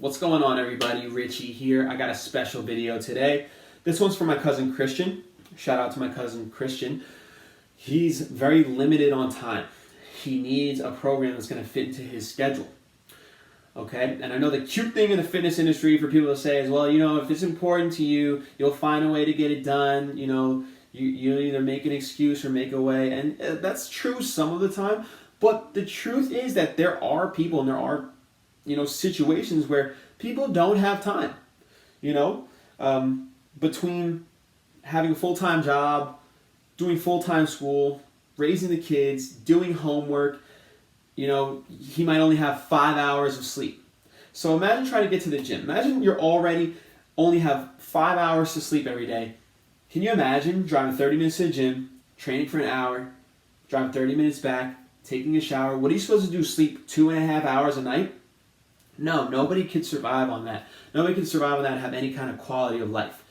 What's going on, everybody? Richie here. I got a special video today. This one's for my cousin Christian. Shout out to my cousin Christian. He's very limited on time. He needs a program that's going to fit into his schedule. Okay? And I know the cute thing in the fitness industry for people to say is, well, if it's important to you, you'll find a way to get it done. You either make an excuse or make a way. And that's true some of the time. But the truth is that there are people and there are situations where people don't have time, between having a full-time job, doing full-time school, raising the kids, doing homework, he might only have 5 hours of sleep. So imagine trying to get to the gym. Imagine you're already only have 5 hours to sleep every day. Can you imagine driving 30 minutes to the gym, training for an hour, driving 30 minutes back, taking a shower? What are you supposed to do, sleep 2.5 hours a night? No, nobody could survive on that. Nobody can survive on that and have any kind of quality of life,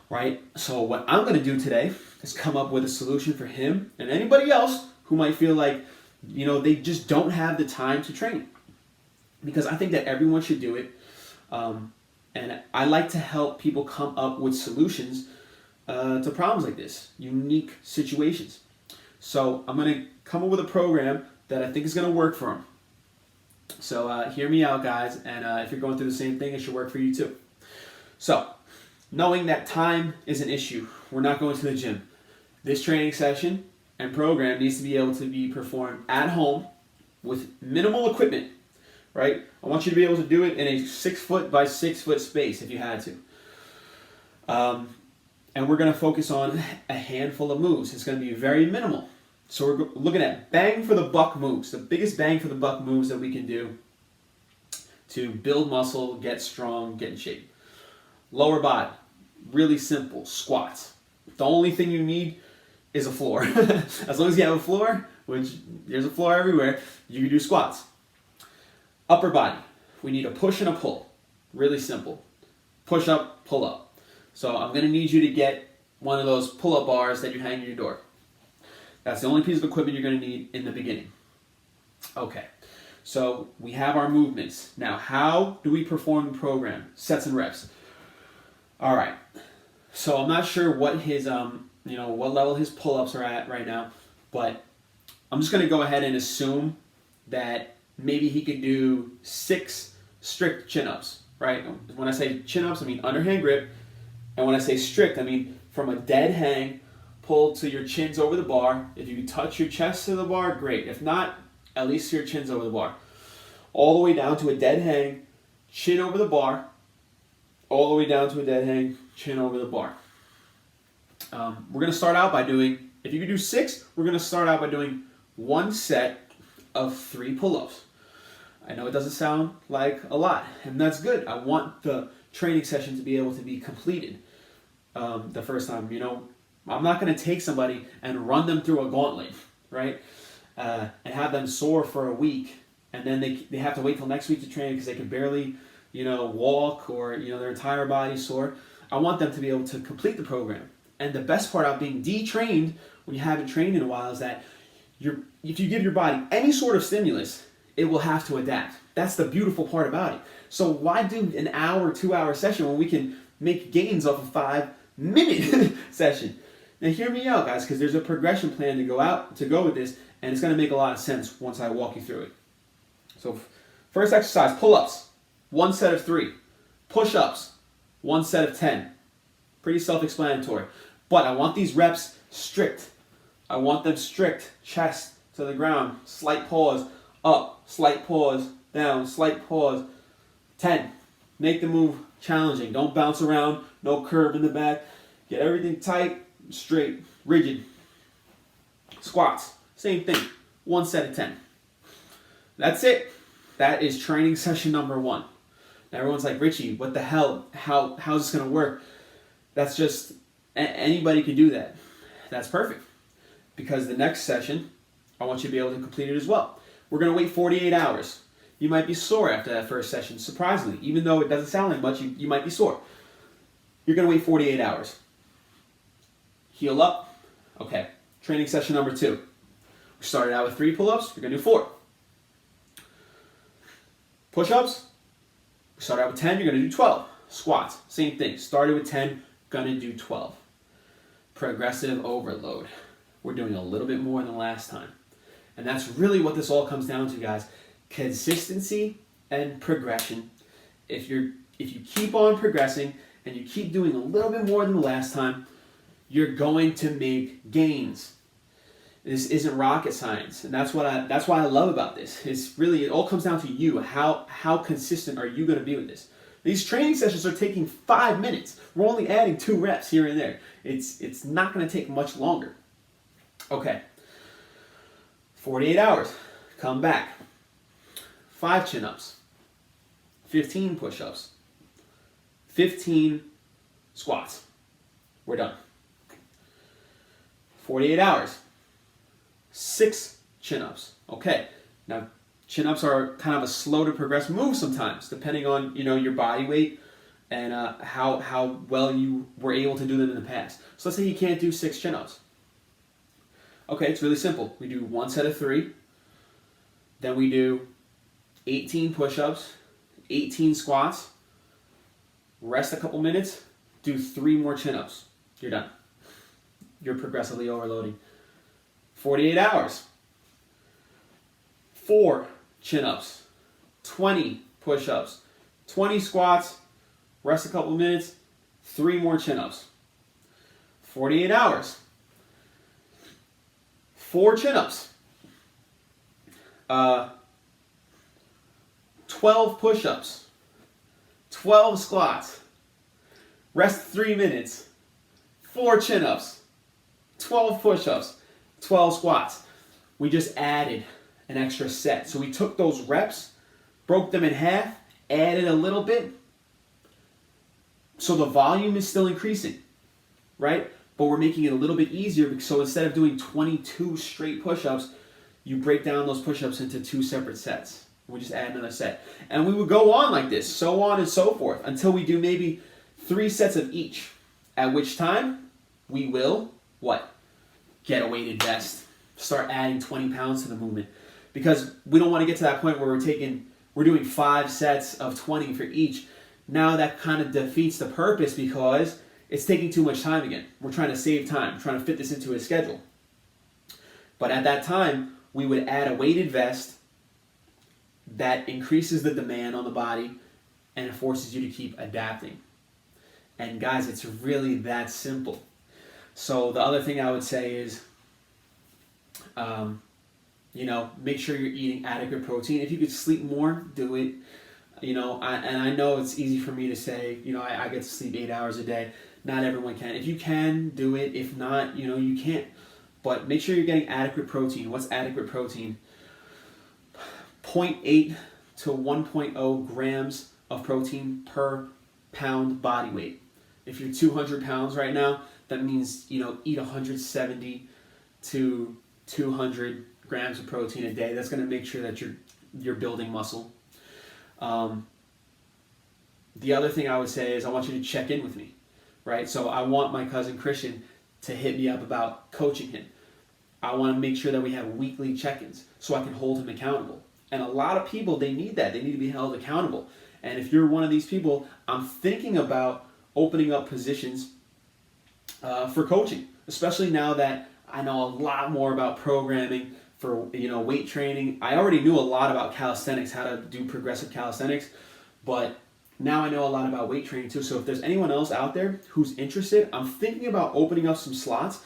right? So what I'm going to do today is come up with a solution for him and anybody else who might feel like, they just don't have the time to train. Because I think that everyone should do it. And I like to help people come up with solutions to problems like this, unique situations. So I'm going to come up with a program that I think is going to work for them. So hear me out, guys, and if you're going through the same thing, it should work for you too. So, knowing that time is an issue, we're not going to the gym. This training session and program needs to be able to be performed at home with minimal equipment, right? I want you to be able to do it in a 6 foot by 6 foot space if you had to. And we're going to focus on a handful of moves. It's going to be very minimal. So we're looking at bang for the buck moves, the biggest bang for the buck moves that we can do to build muscle, get strong, get in shape. Lower body, really simple, squats. The only thing you need is a floor. As long as you have a floor, which there's a floor everywhere, you can do squats. Upper body, we need a push and a pull. Really simple. Push up, pull up. So I'm going to need you to get one of those pull-up bars that you hang in your door. That's the only piece of equipment you're going to need in the beginning. Okay, so we have our movements. Now, how do we perform the program? Sets and reps. All right, so I'm not sure what his, what level his pull-ups are at right now, but I'm just going to go ahead and assume that maybe he could do 6 strict chin-ups, right? When I say chin-ups, I mean underhand grip, and when I say strict, I mean from a dead hang, pull to your chins over the bar. If you touch your chest to the bar, great. If not, at least your chin's over the bar. All the way down to a dead hang, chin over the bar. All the way down to a dead hang, chin over the bar. We're going to start out by doing, if you can do 6, we're going to start out by doing 1 set of 3 pull-ups. I know it doesn't sound like a lot, and that's good. I want the training session to be able to be completed the first time, I'm not going to take somebody and run them through a gauntlet, right? And have them sore for a week, and then they have to wait till next week to train because they can barely, walk or, their entire body sore. I want them to be able to complete the program. And the best part about being detrained when you haven't trained in a while is that if you give your body any sort of stimulus, it will have to adapt. That's the beautiful part about it. So why do an hour, 2-hour session when we can make gains off a 5-minute session? Now hear me out, guys, because there's a progression plan to go with this, and it's going to make a lot of sense once I walk you through it. So first exercise, pull-ups, 1 set of 3. Push-ups, 1 set of 10. Pretty self-explanatory. But I want these reps strict. I want them strict, chest to the ground, slight pause, up, slight pause, down, slight pause. 10. Make the move challenging. Don't bounce around, no curve in the back. Get everything tight, straight, rigid. Squats, same thing, 1 set of 10. That's it. That is training session number 1. Now everyone's like, Richie, what the hell? How's this gonna work? That's just, anybody can do that. That's perfect. Because the next session, I want you to be able to complete it as well. We're gonna wait 48 hours. You might be sore after that first session, surprisingly. Even though it doesn't sound like much, you might be sore. You're gonna wait 48 hours. Heal up. Okay, training session number 2. We started out with 3 pull-ups, we're gonna do 4. Push-ups, Start out with 10, you're going to do 12. Squats, same thing. Started with 10, going to do 12. Progressive overload. We're doing a little bit more than last time. And that's really what this all comes down to, guys. Consistency and progression. If you keep on progressing and you keep doing a little bit more than the last time, you're going to make gains. This isn't rocket science, and that's why I love about this. It all comes down to you. How consistent are you going to be with this? These training sessions are taking 5 minutes. We're only adding 2 reps here and there. It's not going to take much longer. Okay. 48 hours. Come back. 5 chin-ups. 15 push-ups. 15 squats. We're done. 48 hours. 6 chin-ups. Okay. Now, chin-ups are kind of a slow to progress move sometimes, depending on your body weight and how well you were able to do them in the past. So let's say you can't do 6 chin-ups. Okay, it's really simple. We do 1 set of 3. Then we do 18 push-ups, 18 squats, rest a couple minutes, do 3 more chin-ups. You're done. You're progressively overloading. 48 hours. 4 chin-ups, 20 push-ups, 20 squats, rest a couple minutes, 3 more chin-ups. 48 hours. 4 chin-ups. 12 push-ups. 12 squats. Rest 3 minutes. 4 chin-ups. 12 push-ups. 12 squats. We just added an extra set. So we took those reps, broke them in half, added a little bit. So the volume is still increasing, right? But we're making it a little bit easier. So instead of doing 22 straight push-ups, you break down those push-ups into 2 separate sets. We just add another set. And we would go on like this, so on and so forth, until we do maybe 3 sets of each. At which time, we will, what? Get a weighted vest. Start adding 20 pounds to the movement. Because we don't want to get to that point where we're doing 5 sets of 20 for each. Now that kind of defeats the purpose because it's taking too much time again. We're trying to save time, trying to fit this into a schedule. But at that time, we would add a weighted vest that increases the demand on the body and it forces you to keep adapting. And guys, it's really that simple. So the other thing I would say is, make sure you're eating adequate protein. If you could sleep more, do it. I know it's easy for me to say, I get to sleep 8 hours a day. Not everyone can. If you can, do it. If not, you can't. But make sure you're getting adequate protein. What's adequate protein? 0.8 to 1.0 grams of protein per pound body weight. If you're 200 pounds right now, that means, eat 170 to 200 grams of protein a day. That's going to make sure that you're building muscle. The other thing I would say is I want you to check in with me, right? So I want my cousin Christian to hit me up about coaching him. I want to make sure that we have weekly check-ins so I can hold him accountable. And a lot of people, they need that. They need to be held accountable. And if you're one of these people, I'm thinking about opening up positions for coaching, especially now that I know a lot more about programming for weight training. I already knew a lot about calisthenics, how to do progressive calisthenics, but now I know a lot about weight training too. So if there's anyone else out there who's interested, I'm thinking about opening up some slots.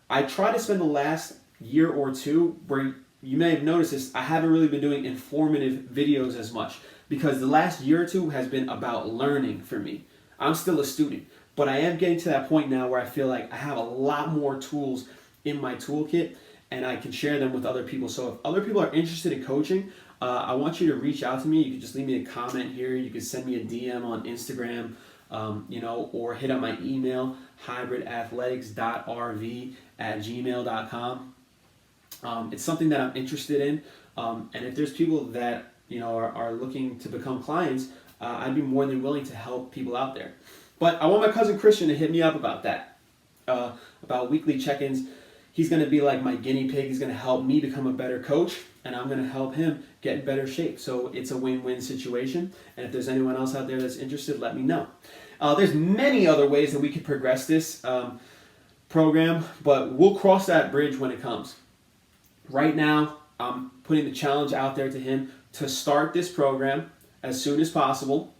I try to spend the last year or two where you may have noticed this, I haven't really been doing informative videos as much because the last year or two has been about learning for me. I'm still a student, but I am getting to that point now where I feel like I have a lot more tools in my toolkit and I can share them with other people. So if other people are interested in coaching, I want you to reach out to me. You can just leave me a comment here. You can send me a DM on Instagram, or hit up my email, hybridathletics.rv@gmail.com. It's something that I'm interested in. And if there's people that, are looking to become clients, I'd be more than willing to help people out there. But I want my cousin Christian to hit me up about that, about weekly check-ins. He's going to be like my guinea pig. He's going to help me become a better coach, and I'm going to help him get get in better shape. So it's a win-win situation. And if there's anyone else out there that's interested, let me know. There's many other ways that we could progress this program, but we'll cross that bridge when it comes. Right now, I'm putting the challenge out there to him to start this program as soon as possible.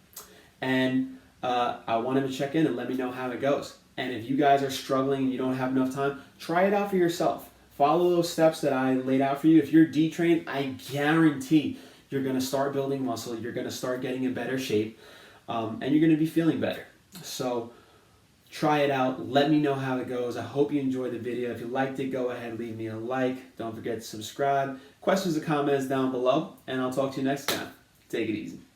And I want him to check in and let me know how it goes. And if you guys are struggling and you don't have enough time, try it out for yourself. Follow those steps that I laid out for you. If you're detrained, I guarantee you're going to start building muscle. You're going to start getting in better shape. And you're going to be feeling better. So try it out. Let me know how it goes. I hope you enjoyed the video. If you liked it, go ahead, leave me a like. Don't forget to subscribe. Questions or comments down below. And I'll talk to you next time. Take it easy.